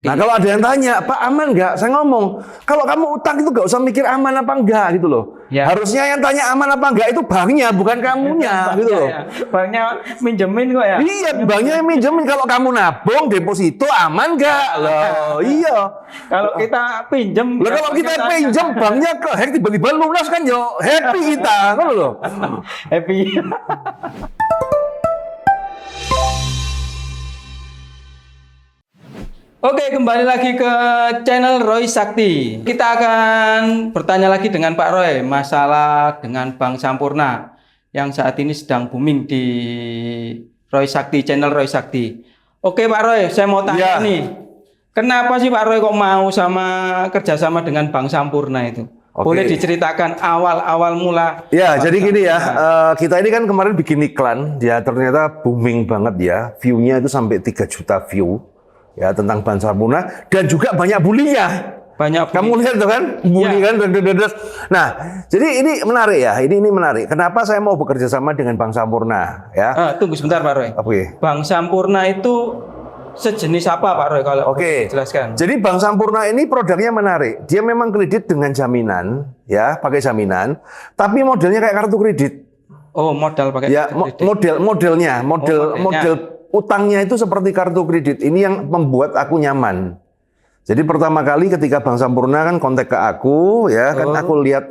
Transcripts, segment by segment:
Nah kalau ada yang tanya, Pak aman nggak? Saya ngomong, kalau kamu utang itu nggak usah mikir aman apa enggak gitu loh. Ya. Harusnya yang tanya aman apa enggak itu banknya, bukan kamunya gitu loh. Ya. Banknya minjemin kok ya. Iya, banknya yang minjemin. Kalau kamu nabung deposito aman nggak? Loh, iya. Kalau kita pinjem, Loh, kalau kita pinjam banknya kehack tiba-tiba lunas kan yo happy kita, kan loh. happy. Oke, kembali lagi ke channel Roy Sakti. Kita akan bertanya lagi dengan Pak Roy masalah dengan Bank Sampurna yang saat ini sedang booming di Roy Sakti, channel Roy Sakti. Oke Pak Roy, saya mau tanya nih, kenapa sih Pak Roy kok mau kerjasama dengan Bank Sampurna itu? Boleh diceritakan awal mula? Ya, jadi gini ya, kita ini kan kemarin bikin iklan, ya ternyata booming banget ya, view-nya itu sampai 3 juta view. Ya tentang Bank Sampurna dan juga banyak bulinya. Banyak. Kamu lihat tuh kan, bully kan. Nah, jadi ini menarik ya. Ini menarik. Kenapa saya mau bekerja sama dengan Bank Sampurna? Ya. Tunggu sebentar Pak Roy. Oke. Bank Sampurna itu sejenis apa Pak Roy kalau jelaskan? Jadi Bank Sampurna ini produknya menarik. Dia memang kredit dengan jaminan, ya, pakai jaminan. Tapi modelnya kayak kartu kredit. Oh, modal pakai. Ya, modelnya. Utangnya itu seperti kartu kredit. Ini yang membuat aku nyaman. Jadi pertama kali ketika Bank Sampurna kan kontak ke aku, ya kan aku lihat,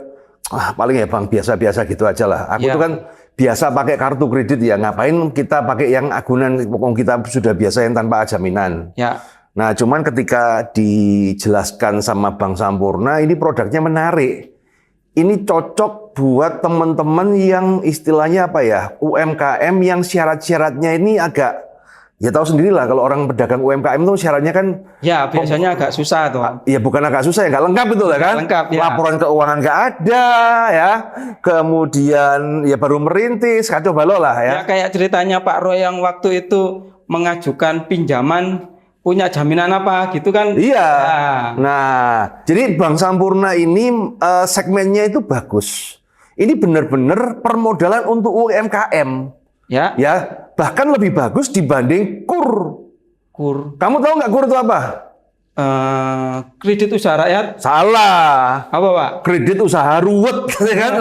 paling ya bank biasa-biasa gitu aja lah. Aku tuh kan biasa pakai kartu kredit ya. Ngapain kita pakai yang agunan? Kita sudah biasa yang tanpa jaminan. Ya. Nah, cuman ketika dijelaskan sama Bank Sampurna, ini produknya menarik. Ini cocok buat teman-teman yang istilahnya apa ya, UMKM yang syarat-syaratnya ini agak, ya tahu sendirilah kalau orang pedagang UMKM itu syaratnya kan ya biasanya agak susah tuh. Ya bukan agak susah ya, nggak lengkap itu lah kan. Lengkap, ya. Laporan keuangan nggak ada ya. Kemudian ya baru merintis, kacau balau lah ya. Ya kayak ceritanya Pak Roy yang waktu itu mengajukan pinjaman punya jaminan apa gitu kan. Iya. Ya. Nah, jadi Bank Sampurna ini segmennya itu bagus. Ini benar-benar permodalan untuk UMKM. Ya. Ya, bahkan lebih bagus dibanding KUR. KUR. Kamu tahu nggak KUR itu apa? Kredit usaha rakyat. Salah. Apa Pak? Kredit usaha ruwet, kan?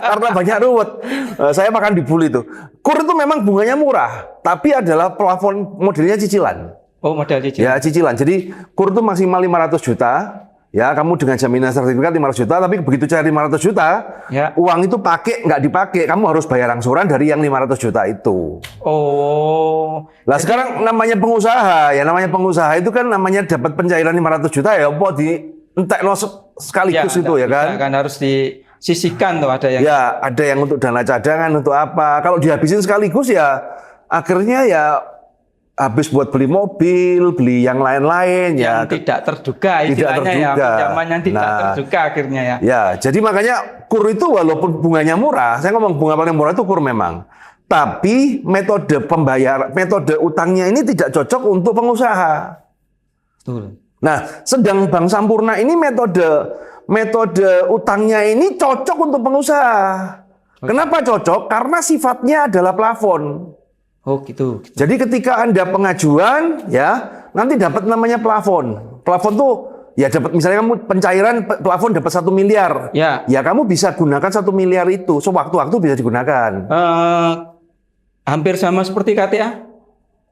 Karena banyak ruwet. Saya makan dibully itu. KUR itu memang bunganya murah, tapi adalah plafon modelnya cicilan. Oh, modal cicilan. Ya, cicilan. Jadi KUR itu maksimal 500 juta. Ya, kamu dengan jaminan sertifikat 500 juta, tapi begitu cari 500 juta, uang itu pakai, nggak dipakai, kamu harus bayar angsuran dari yang 500 juta itu. Oh. Lah sekarang namanya pengusaha, ya namanya pengusaha itu kan namanya dapat pencairan 500 juta ya, apa di entek sekaligus itu ya kan? Kan harus disisihkan tuh ada yang. Ya, ada yang untuk dana cadangan, untuk apa. Kalau dihabisin sekaligus ya, akhirnya ya habis buat beli mobil, beli yang lain-lain ya. Yang tidak terduga istilahnya ya, pinjaman yang tidak terduga akhirnya ya. Ya, jadi makanya KUR itu walaupun bunganya murah, saya ngomong bunga paling murah itu KUR memang. Tapi metode metode utangnya ini tidak cocok untuk pengusaha. Betul. Nah, sedang Bank Sampurna ini metode utangnya ini cocok untuk pengusaha. Kenapa cocok? Karena sifatnya adalah plafon. Oh gitu. Jadi ketika Anda pengajuan, ya nanti dapat namanya plafon. Plafon tuh ya dapat misalnya kamu pencairan plafon dapat 1 miliar. Ya. Ya kamu bisa gunakan 1 miliar itu. Sewaktu-waktu bisa digunakan. Hampir sama seperti KTA?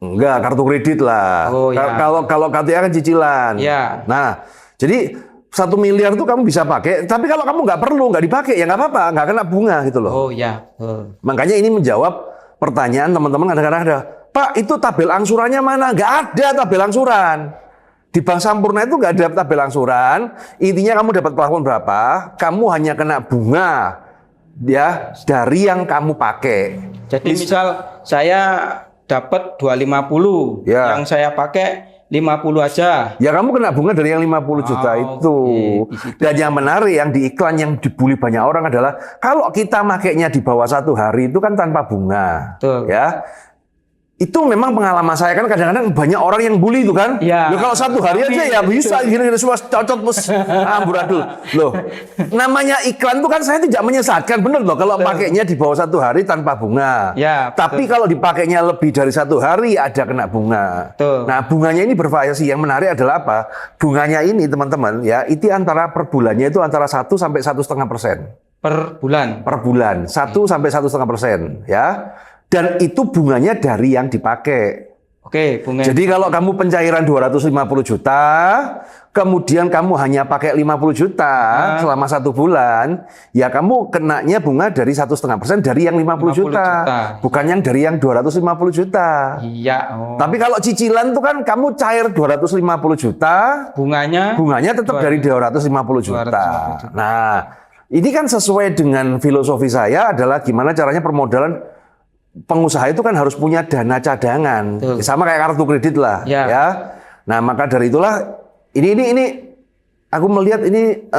Enggak, kartu kredit lah. Oh, ya. Kalau KTA kan cicilan. Ya. Nah, jadi 1 miliar itu kamu bisa pakai. Tapi kalau kamu nggak perlu, nggak dipakai, ya nggak apa-apa, nggak kena bunga gitu loh. Oh ya. Makanya ini menjawab pertanyaan teman-teman kadang-kadang ada, Pak itu tabel angsurannya mana? Nggak ada tabel angsuran. Di Bank Sampurna itu nggak ada tabel angsuran. Intinya kamu dapat plafon berapa, kamu hanya kena bunga ya dari yang kamu pakai. Jadi misal saya dapat 250, yang saya pakai 50 aja. Ya kamu kena bunga dari yang 50 juta itu. Dan yang menarik yang di iklan yang dibully banyak orang adalah kalau kita makainya di bawah 1 hari itu kan tanpa bunga. Betul. Ya. Itu memang pengalaman saya kan kadang-kadang banyak orang yang bully itu kan. Ya. Loh, kalau 1 hari aja ya bisa gini-gini semua cocot terus amburadul. Loh, namanya iklan itu kan saya tidak menyesatkan, bener loh kalau pakainya di bawah 1 hari tanpa bunga. Ya, tapi kalau dipakainya lebih dari 1 hari ada kena bunga. Betul. Nah, bunganya ini bervariasi. Yang menarik adalah apa? Bunganya ini teman-teman ya, itu antara per bulannya itu antara 1 sampai 1,5%. Per bulan. Per bulan 1 sampai 1,5% ya. Dan itu bunganya dari yang dipakai. Oke, bunga. Jadi kalau kamu pencairan 250 juta, kemudian kamu hanya pakai 50 juta selama 1 bulan, ya kamu kenanya bunga dari 1,5% dari yang 50 juta. Bukan yang dari yang 250 juta. Iya. Oh. Tapi kalau cicilan tuh kan kamu cair 250 juta, bunganya tetap dari 250 juta. Nah, ini kan sesuai dengan filosofi saya adalah gimana caranya permodalan pengusaha itu kan harus punya dana cadangan. Sama kayak kartu kredit lah, ya. Nah, maka dari itulah ini aku melihat ini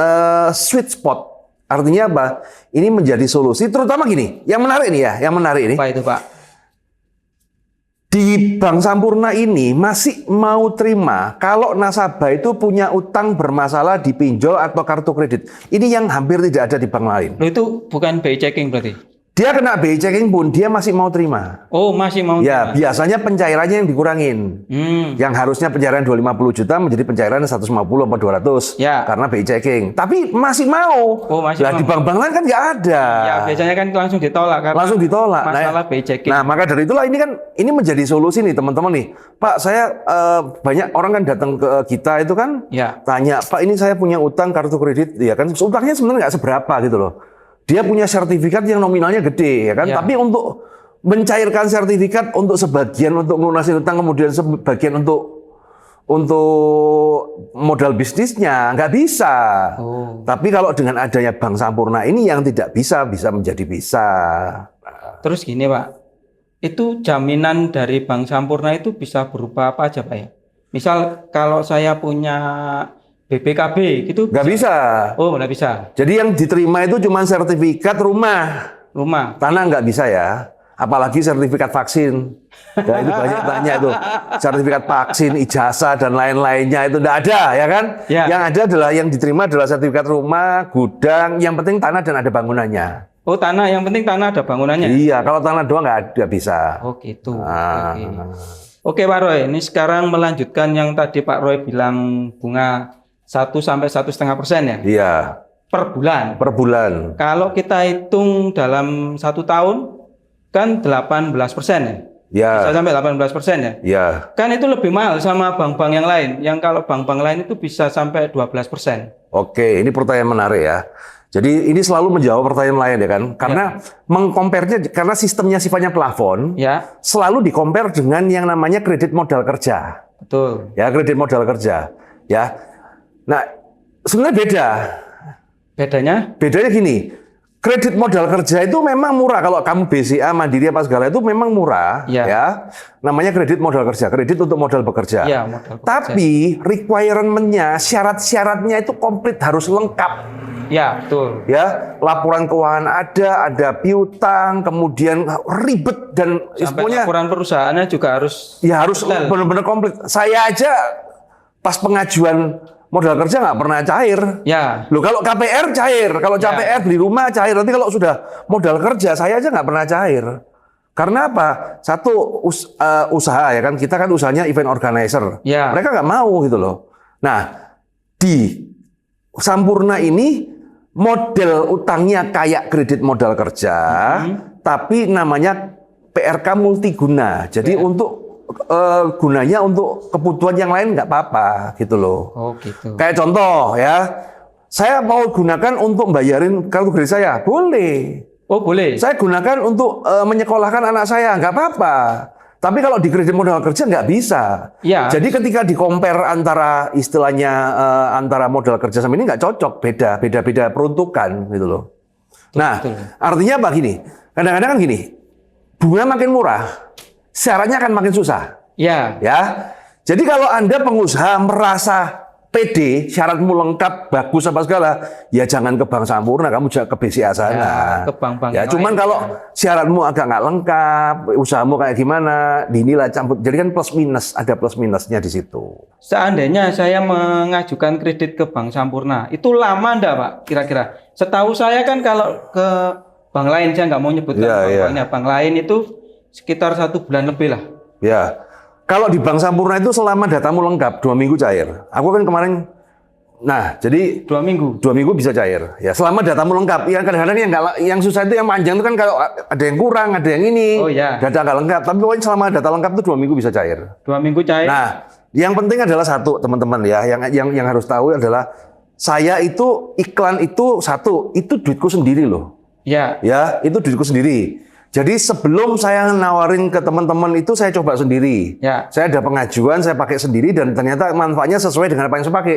sweet spot. Artinya apa? Ini menjadi solusi terutama gini. Yang menarik nih ya, yang menarik ini. Apa itu, Pak? Di Bank Sampurna ini masih mau terima kalau nasabah itu punya utang bermasalah di pinjol atau kartu kredit. Ini yang hampir tidak ada di bank lain. Loh, itu bukan BI checking berarti? Dia kena BI checking pun dia masih mau terima. Oh, masih mau ya, terima. Biasanya pencairannya yang dikurangin. Yang harusnya pencairan 250 juta menjadi pencairan 150 atau 200. Ya. Karena BI checking. Tapi masih mau. Oh, masih mau. Di bank-bank lain kan nggak ada. Ya, biasanya kan langsung ditolak kan. Langsung ditolak. Masalah BI checking. Nah, maka dari itulah ini menjadi solusi nih teman-teman nih. Pak, saya banyak orang kan datang ke kita itu kan tanya, Pak ini saya punya utang kartu kredit. Ya kan utangnya sebenarnya nggak seberapa gitu loh. Dia punya sertifikat yang nominalnya gede, ya kan? Tapi untuk mencairkan sertifikat untuk sebagian untuk melunasi utang, kemudian sebagian untuk modal bisnisnya nggak bisa. Tapi kalau dengan adanya Bank Sampurna ini yang tidak bisa menjadi bisa. Terus gini Pak, itu jaminan dari Bank Sampurna itu bisa berupa apa aja Pak ya? Misal kalau saya punya BPKB gitu nggak bisa. Oh, nggak bisa. Jadi yang diterima itu cuma sertifikat rumah. Tanah nggak bisa ya. Apalagi sertifikat vaksin. Ya, itu banyak itu. Sertifikat vaksin, ijazah dan lain-lainnya itu nggak ada, ya kan? Yang ada adalah yang diterima adalah sertifikat rumah, gudang. Yang penting tanah dan ada bangunannya. Oh, tanah. Yang penting tanah ada bangunannya. Iya, kalau tanah doang nggak bisa. Oh, gitu. Oke, Pak Roy. Ini sekarang melanjutkan yang tadi Pak Roy bilang bunga 1 sampai 1,5% ya? Iya. Per bulan. Per bulan. Kalau kita hitung dalam 1 tahun kan 18% ya? Ya. Bisa sampai 18% ya? Iya. Kan itu lebih mahal sama bank-bank yang lain. Yang kalau bank-bank lain itu bisa sampai 12%. Oke, ini pertanyaan menarik ya. Jadi ini selalu menjawab pertanyaan lain ya kan? Karena mengkomparnya, karena sistemnya sifatnya plafon, selalu dikompar dengan yang namanya kredit modal kerja. Betul. Ya, kredit modal kerja. Ya. Nah, sebenarnya beda. Bedanya gini, kredit modal kerja itu memang murah. Kalau kamu BCA, Mandiri apa segala itu memang murah. Ya. Namanya kredit modal kerja, kredit untuk modal bekerja. Ya, modal bekerja. Tapi requirement-nya, syarat-syaratnya itu komplit, harus lengkap. Ya, betul. Ya, laporan keuangan ada piutang, kemudian ribet dan sampai laporan perusahaannya juga harus. Ya, harus benar-benar komplit. Saya aja pas pengajuan modal kerja nggak pernah cair. Ya. Loh, kalau KPR cair, kalau KPR beli rumah cair. Nanti kalau sudah modal kerja, saya aja nggak pernah cair. Karena apa? Satu usaha ya kan, kita kan usahanya event organizer. Mereka nggak mau gitu loh. Nah, di Sampurna ini model utangnya kayak kredit modal kerja, tapi namanya PRK multiguna. Jadi untuk gunanya untuk kebutuhan yang lain nggak apa-apa gitu loh. Oh gitu. Kayak contoh ya, saya mau gunakan untuk bayarin kartu kredit saya, boleh. Oh boleh. Saya gunakan untuk menyekolahkan anak saya, nggak apa-apa. Tapi kalau di kredit modal kerja nggak bisa. Ya. Jadi ketika di-compare antara istilahnya antara modal kerja sama ini nggak cocok, beda peruntukan gitu loh. Nah, artinya apa gini? Kadang-kadang kan gini, bunga makin murah, syaratnya akan makin susah. Ya. Ya. Jadi kalau Anda pengusaha merasa PD, syaratmu lengkap, bagus apa segala, ya jangan ke Bank Sampurna, kamu juga ke BCA sana. Ya, ke bank-bank Ya, yang cuman lain. kalau syaratmu agak nggak lengkap, usahamu kayak gimana, dinilai campur. Jadi kan plus minus, ada plus minusnya di situ. Seandainya saya mengajukan kredit ke Bank Sampurna, itu lama enggak Pak kira-kira? Setahu saya kan kalau ke bank lain, saya nggak mau nyebutkan banknya, bank lain itu sekitar 1 bulan lebih lah. Ya, kalau di Bank Sampurna itu selama datamu lengkap 2 minggu cair. Aku kan kemarin, nah jadi 2 minggu. 2 minggu bisa cair. Ya selama datamu lengkap. Ya kadang-kadang yang susah itu yang panjang itu kan kalau ada yang kurang, ada yang ini, Oh, ya. data nggak lengkap. Tapi pokoknya selama data lengkap itu 2 minggu bisa cair. 2 minggu cair. Nah, yang penting adalah satu teman-teman ya, yang harus tahu adalah saya itu iklan itu satu, itu duitku sendiri loh. Ya. Ya, itu duitku sendiri. Jadi sebelum saya nawarin ke teman-teman itu saya coba sendiri. Ya. Saya ada pengajuan, saya pakai sendiri dan ternyata manfaatnya sesuai dengan apa yang saya pakai.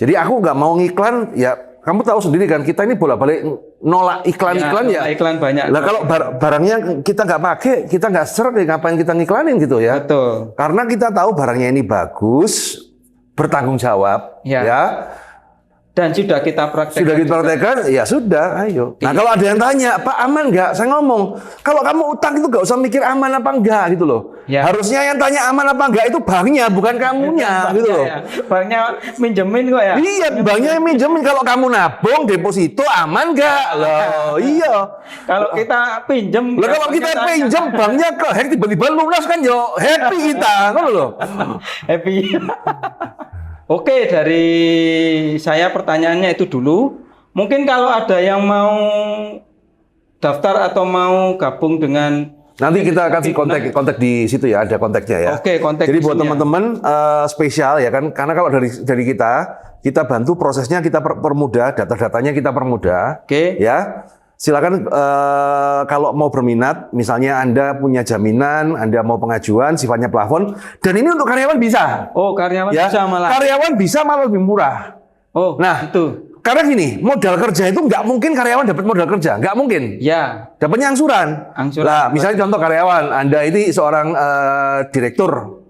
Jadi aku nggak mau ngiklan, ya kamu tahu sendiri kan kita ini bolak-balik nolak iklan-iklan ya. Iklan banyak. Lah kalau barangnya kita nggak pakai, kita nggak serap, ya ngapain kita ngiklanin gitu ya? Betul. Karena kita tahu barangnya ini bagus, bertanggung jawab, Ya. ya. Dan sudah kita praktekkan. Sudah dipraktekkan, ya sudah, ayo. Nah kalau ada yang tanya, Pak aman nggak? Saya ngomong, kalau kamu utang itu nggak usah mikir aman apa enggak gitu loh. Ya. Harusnya yang tanya aman apa enggak itu banknya, bukan kamunya gitu loh. Ya. Banknya minjemin kok ya. Iya, banknya yang minjemin. Kalau kamu nabung, deposito aman nggak? Loh, iya. Kalau kita pinjem. Lah kalau kita pinjam, banknya kehack tiba-tiba lunas kan yo happy kita, kan loh. Happy. Oke, dari saya pertanyaannya itu dulu. Mungkin kalau ada yang mau daftar atau mau gabung dengan Nanti kita kasih kontak di situ ya, ada kontaknya ya. Oke, kontak Jadi di buat sini ya. teman-teman spesial ya kan, karena kalau dari kita bantu prosesnya, kita permudah, data-datanya kita permudah. Oke. Ya, silakan kalau mau berminat, misalnya Anda punya jaminan, Anda mau pengajuan, sifatnya plafon, dan ini untuk karyawan bisa. Oh, karyawan Ya, bisa malah. karyawan bisa malah lebih murah. Oh, Nah, itu. karena gini, modal kerja itu nggak mungkin karyawan dapat modal kerja, nggak mungkin. Ya. Dapatnya angsuran. Angsuran. Lah, misalnya contoh karyawan, Anda ini seorang direktur,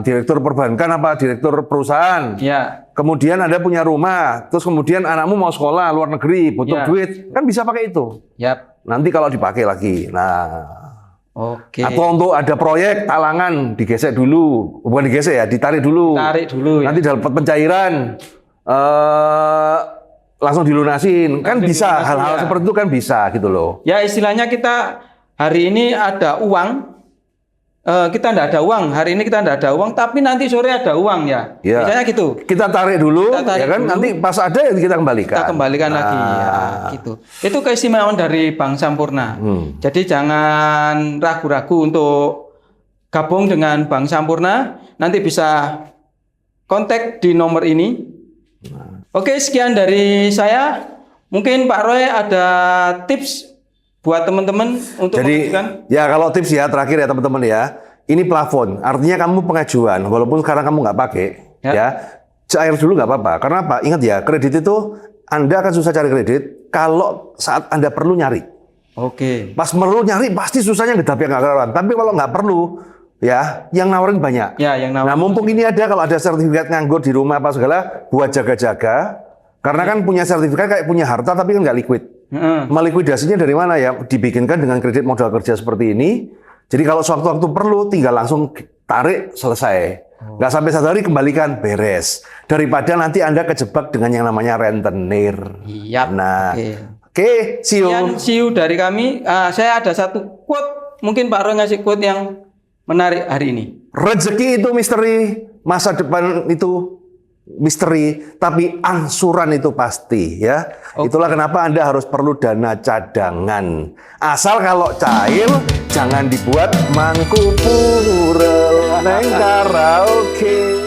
direktur perbankan apa direktur perusahaan. Ya. Kemudian Anda punya rumah, terus kemudian anakmu mau sekolah luar negeri, butuh Ya. duit, kan bisa pakai itu. Yap. Nanti kalau dipakai lagi, nah. Oke. Atau untuk ada proyek talangan digesek dulu, bukan digesek ya, ditarik dulu. Tarik dulu ya. Nanti dapat pencairan. Langsung dilunasin, kan Langsung bisa dilunasin, hal-hal ya. seperti itu kan bisa gitu loh. Ya, istilahnya kita hari ini ada uang, kita enggak ada uang. Hari ini kita enggak ada uang, tapi nanti sore ada uang ya. Ya. Misalnya gitu. Kita tarik dulu, Kita tarik ya kan? dulu. Nanti pas ada ya kita kembalikan. Kita kembalikan lagi ya, gitu. Itu keistimewaan dari Bank Sampurna. Jadi jangan ragu-ragu untuk gabung dengan Bank Sampurna. Nanti bisa kontak di nomor ini. Oke, sekian dari saya. Mungkin Pak Roy ada tips buat teman-teman untuk Jadi mengajukan? ya kalau tips ya terakhir ya teman-teman ya, ini plafon. Artinya kamu pengajuan, walaupun sekarang kamu nggak pakai, ya cair dulu nggak apa-apa. Karena apa? Ingat ya, kredit itu Anda akan susah cari kredit kalau saat Anda perlu nyari. Oke. Pas perlu nyari pasti susahnya ngedapi yang nggak karuan. Tapi kalau nggak perlu, ya yang nawarin banyak. Ya, yang Nah nawarin. mumpung ini ada, kalau ada sertifikat nganggur di rumah apa segala, buat jaga-jaga. Karena kan punya sertifikat kayak punya harta tapi kan nggak liquid. Melikuidasinya dari mana ya? Dibikinkan dengan kredit modal kerja seperti ini. Jadi kalau sewaktu-waktu perlu, tinggal langsung tarik, selesai. Nggak sampai 1 hari kembalikan, beres. Daripada nanti Anda kejebak dengan yang namanya rentenir. Iya. Nah, Oke. oke, see you. Sekian see you dari kami. Saya ada satu quote. Mungkin Pak Roy ngasih quote yang menarik hari ini. Rezeki itu misteri, masa depan itu misteri, tapi angsuran itu pasti ya. Itulah kenapa Anda harus perlu dana cadangan. Asal kalau cair jangan dibuat mangku pura neng karaoke.